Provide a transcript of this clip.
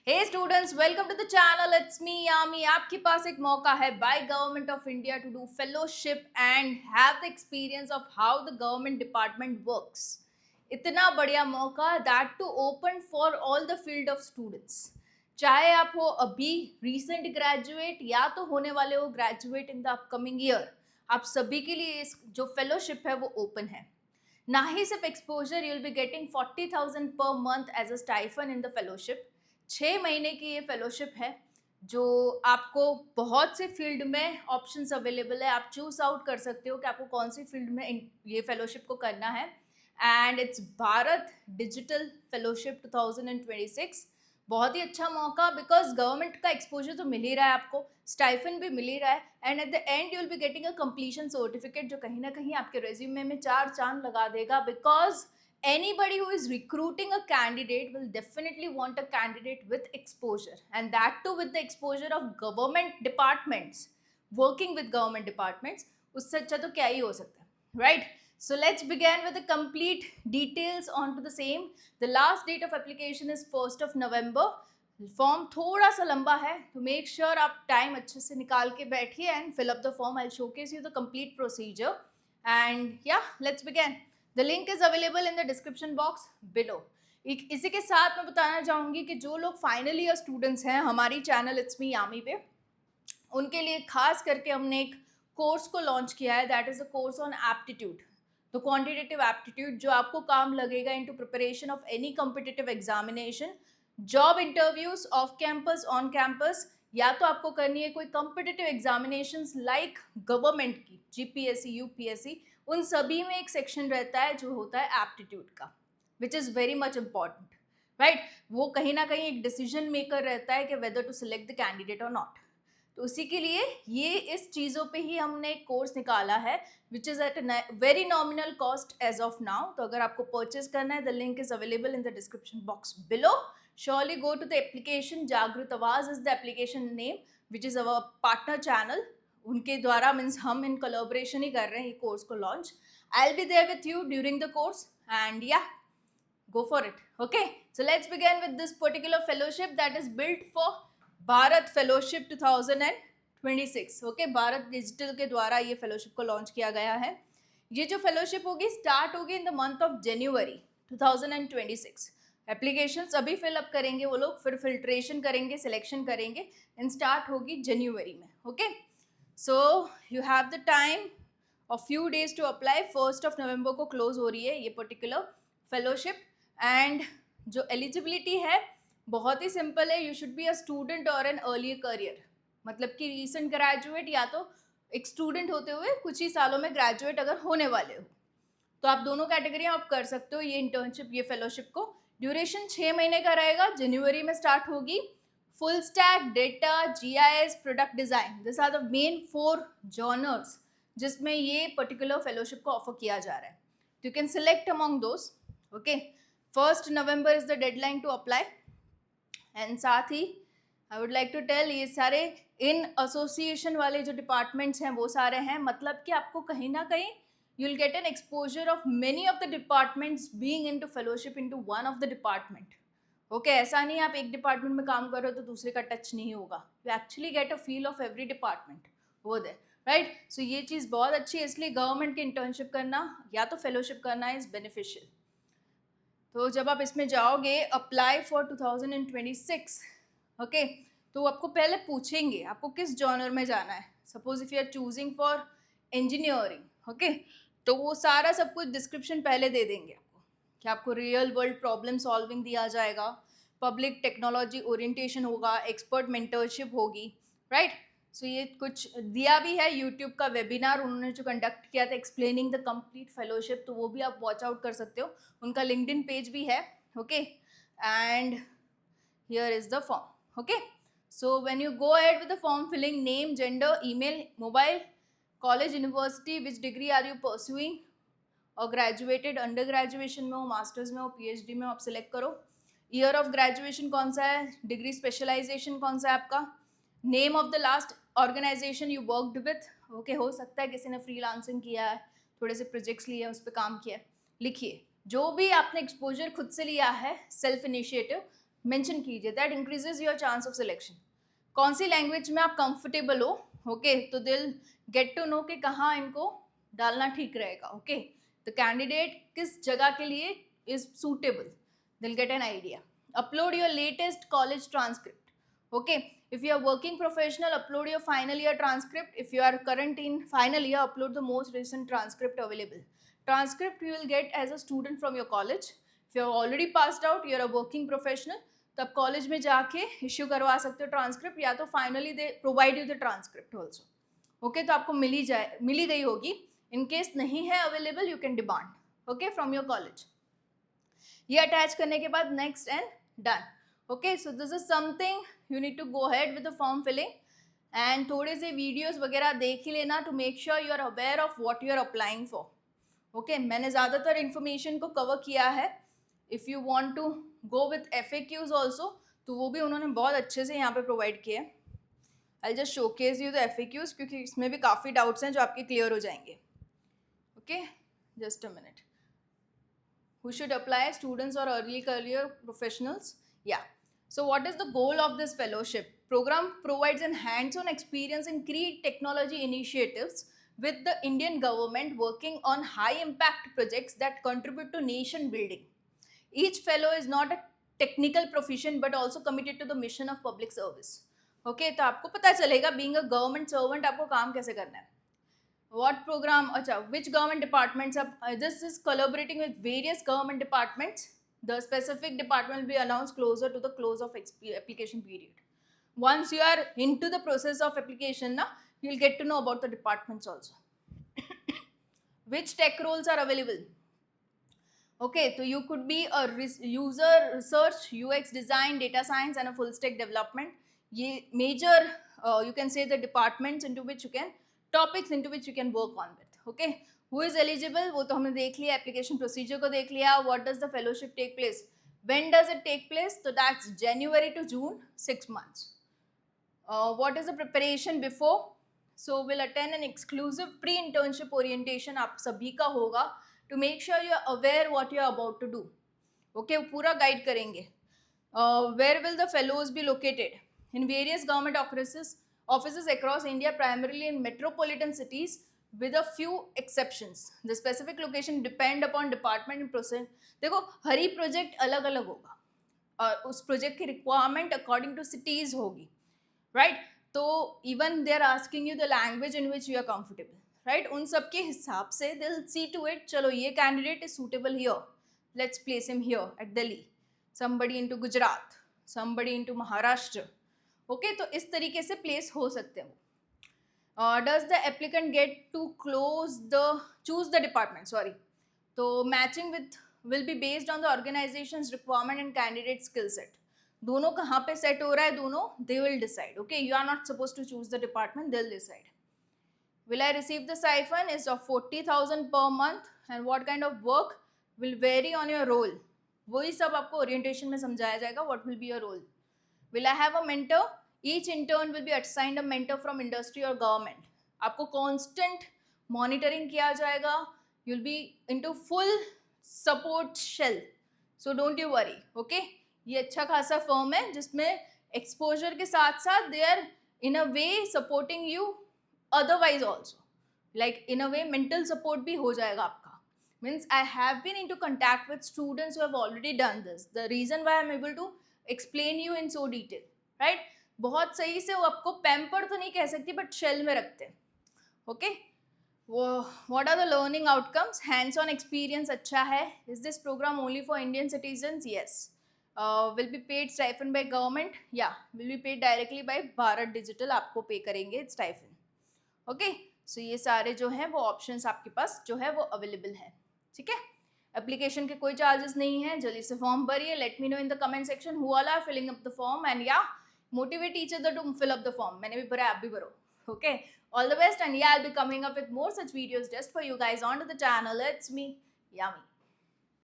Hey students, welcome to the channel. It's me Yami. आपके पास एक मौका है by Government of India to do fellowship and have the experience of how the government department works. इतना बढ़िया मौका that to open for all the field of students. चाहे आप हो अभी recent graduate या तो होने वाले हो graduate in the upcoming year, आप सभी के लिए इस जो fellowship है वो open है. ना ही सिर्फ exposure, you'll be getting 40,000 per month as a stipend in the fellowship. 6 महीने की ये फेलोशिप है जो आपको बहुत से फील्ड में ऑप्शंस अवेलेबल है. आप चूज आउट कर सकते हो कि आपको कौन सी फील्ड में ये फेलोशिप को करना है. And it's Bharat digital fellowship 2026. बहुत ही अच्छा मौका बिकॉज गवर्नमेंट का एक्सपोजर तो मिल ही रहा है, आपको स्टाइफन भी मिल ही रहा है and at the end you will be getting a completion certificate जो कहीं ना कहीं आपके रेज्यूमे में 4 चांद लगा देगा. Because anybody who is recruiting a candidate will definitely want a candidate with exposure, and that too with the exposure of government departments, working with government departments. उससे अच्छा तो क्या ही हो सकता है, right? So let's begin with the complete details onto the same. The last date of application is 1st of November. Form थोड़ा सा लंबा है तो मेक श्योर आप टाइम अच्छे से निकाल के बैठिए and fill up the form. I showcase you the complete procedure and yeah let's begin. The link is available in the description box below. इसी के साथ मैं बताना चाहूँगी कि जो लोग फाइनल ईयर स्टूडेंट्स हैं हमारी चैनल इट्स मी यामी पे, उनके लिए खास करके हमने एक कोर्स को लॉन्च किया है. That is a course on aptitude, तो क्वांटिटेटिव एप्टीट्यूड, जो आपको काम लगेगा into preparation of any competitive examination, job interviews off campus on campus, या तो आपको करनी है कोई कॉम्पिटिटिव एग्जामिनेशंस लाइक गवर्नमेंट की जीपीएससी यूपीएससी, उन सभी में एक सेक्शन रहता है जो होता है एप्टीट्यूड का, which is very much important, right? वो कहीं ना कहीं एक डिसीजन मेकर रहता है कि whether to select the candidate or not. तो उसी के लिए ये इस चीज़ों पे ही हमने एक कोर्स निकाला है which is at very nominal cost as of now. तो अगर आपको परचेज करना है the link is available in the description box below. Surely go to the application. Jagrit Awaaz is the application name which is our partner channel. उनके द्वारा means हम in collaboration ही कर रहे हैं ये कोर्स को launch. I will be there with you during the course and या go for it. Okay, so let's begin with this particular fellowship that is built for Bharat fellowship 2026. Okay, Bharat digital के द्वारा ये fellowship को launch किया गया है. ये जो फेलोशिप होगी स्टार्ट होगी in the month of January 2026. Applications अभी फिलअप करेंगे वो लोग, फिर फिल्ट्रेशन करेंगे, सिलेक्शन करेंगे एंड स्टार्ट होगी जनवरी में. Okay, so you have the time of few days to apply. 1st of November को क्लोज हो रही है ये पर्टिकुलर फेलोशिप. एंड जो एलिजिबिलिटी है बहुत ही सिंपल है. You should be a student or an early career, मतलब कि रीसेंट ग्रेजुएट या तो एक स्टूडेंट होते हुए कुछ ही सालों में ग्रेजुएट अगर होने वाले हो तो आप दोनों कैटेगरी आप कर सकते हो ये इंटर्नशिप, ये फेलोशिप को. ड्यूरेशन 6 महीने का रहेगा. जनवरी में स्टार्ट होगी. Full stack, data, GIS, product design, this are the main 4 genres जिसमें ये पर्टिकुलर फेलोशिप को ऑफर किया जा रहा है. You can select among those. Okay, 1st November is the deadline to apply. And साथ ही I would like to tell ये सारे इन एसोसिएशन वाले जो डिपार्टमेंट्स हैं वो सारे हैं, मतलब कि आपको कहीं ना कहीं you will get an exposure of many of the departments being into fellowship into one of the department. Okay, ऐसा नहीं आप एक डिपार्टमेंट में काम कर रहे हो तो दूसरे का टच नहीं होगा. You actually get a feel of every department वो देयर, राइट? सो ये चीज़ बहुत अच्छी है. इसलिए गवर्नमेंट की इंटर्नशिप करना या तो फेलोशिप करना इज़ बेनिफिशियल. तो जब आप इसमें जाओगे अप्लाई फॉर 2026, ओके, तो आपको पहले पूछेंगे आपको किस जॉनर में जाना है. Suppose if you are choosing for engineering, okay, तो वो सारा सब कुछ डिस्क्रिप्शन पहले दे देंगे आपको कि आपको रियल वर्ल्ड प्रॉब्लम सॉल्विंग दिया जाएगा, पब्लिक टेक्नोलॉजी ओरिएंटेशन होगा, एक्सपर्ट मेंटरशिप होगी, राइट? सो ये कुछ दिया भी है. यूट्यूब का वेबिनार उन्होंने जो कंडक्ट किया था एक्सप्लेनिंग द कंप्लीट फेलोशिप, तो वो भी आप वॉच आउट कर सकते हो. उनका लिंक्डइन पेज भी है. Okay, and here is the form. Okay, so when you go ahead with the form filling name, gender, email, mobile, college, university, which degree are you pursuing, or graduated, under graduation में हो, masters में हो, PhD में हो, आप select करो. Year of graduation कौन सा है, डिग्री स्पेशलाइजेशन कौन सा है आपका, name of the last organisation you worked with. Okay, हो सकता है किसी ने फ्रीलांसिंग किया है, थोड़े से प्रोजेक्ट्स लिए, उस पर काम किया है, लिखिए. जो भी आपने एक्सपोजर खुद से लिया है, सेल्फ इनिशिएटिव, मेंशन कीजिए, that increases your chance of selection. कौन सी लैंग्वेज में आप कंफर्टेबल हो, ओके, तो दिल गेट टू नो कि कहाँ इनको डालना ठीक रहेगा, ओके, द कैंडिडेट किस जगह के लिए इज सूटेबल, दिल get an idea. Upload your latest college transcript, okay, if you are working professional, upload your final year transcript. If you are current in final year, upload the most recent transcript available. Transcript you will get as a student from your college. If you have already passed out, you are a working professional, तब college में जाके issue करवा सकते हो transcript, या तो finally they provide you the transcript also, okay, तो आपको मिली गई होगी। इन केस नहीं है available, you can demand, okay, from your college. ये अटैच करने के बाद next and done, okay. So this is something you need to go head with the form filling, and थोड़े से वीडियोस वगैरह देख ही लेना to make sure you are aware of what you are applying for, okay. मैंने ज़्यादातर information को cover किया है। If you want to go with FAQs also, तो वो भी उन्होंने बहुत अच्छे से यहाँ पे प्रोवाइड किए हैं। I just showcase you the FAQs, क्योंकि इसमें भी काफ़ी डाउट्स हैं जो आपके क्लियर हो जाएंगे, okay. Just a minute. Who should apply? Students or early career professionals? Yeah. So what is the goal of this fellowship? Program provides an hands-on experience in key technology initiatives with the Indian government working on high-impact projects that contribute to nation building. Each fellow is not a technical proficient but also committed to the mission of public service. Okay, तो आपको पता चलेगा being a government servant आपको काम कैसे करना है। What program? Acha, which government departments are? This is collaborating with various government departments. The specific department will be announced closer to the close of application period. Once you are into the process of application, na, you will get to know about the departments also. Which tech roles are available? Okay, so you could be a user research, UX design, data science, and a full stack development. Ye major, you can say the departments into which you can, topics into which you can work on with, okay. Who is eligible, वो तो हमने देख लिया, application procedure को देख लिया। What does the fellowship take place, when does it take place, तो that's January to June, 6 months. What is the preparation before? So we'll attend an exclusive pre-internship orientation, आप सभी का होगा, to make sure you are aware what you are about to do, okay, पूरा guide करेंगे। Where will the fellows be located? In various government offices across India, primarily in metropolitan cities, with a few exceptions. The specific location depend upon department and process. देखो हर ही project अलग अलग होगा और उस project की requirement according to cities होगी, right. तो even they are asking you the language in which you are comfortable, right. उन सब के हिसाब से they will see to it, चलो ये candidate is suitable here, let's place him here at Delhi, somebody into Gujarat, somebody into Maharashtra, okay, तो इस तरीके से प्लेस हो सकते हैं वो। Does the applicant get to choose the department, sorry, तो matching with will be based on the organisations requirement and candidate skill set. दोनों कहाँ पे सेट हो रहा है, दोनों they will decide, okay. You are not suppose to choose the department, they will decide. Will I receive the stipend is of 40,000 per month, and what kind of work will vary on your role, वही सब आपको orientation में समझाया जाएगा, what will be your role. Will I have a mentor? Each intern will be assigned a mentor from industry or government. आपको constant monitoring किया जाएगा. You'll be into full support shell. So don't you worry, okay? ये अच्छा खासा firm है जिसमें exposure के साथ साथ they are in a way supporting you otherwise also. Like in a way mental support भी हो जाएगा आपका. Means I have been into contact with students who have already done this. The reason why I'm able to explain you in so detail, right? बहुत सही से वो आपको pamper तो नहीं कह सकती बट शेल में रखते हैं, okay. What are the learning outcomes? Hands on experience अच्छा है। Is this program only for Indian citizens? Yes. Will be paid stipend by government? Yeah, will be paid directly by Bharat Digital, आपको pay करेंगे stipend, okay. सो ये सारे जो हैं वो options आपके पास जो है वो अवेलेबल है, ठीक है। एप्लीकेशन के कोई चार्जेस नहीं है, जल्दी से फॉर्म भरिए। Let me know in the comment section who all are filling up the form, and yeah motivate each other to fill up the form. मैंने भी भरा, आप भी भरो, okay. All the best, and yeah I will be coming up with more such videos just for you guys on to the channel. It's me yam.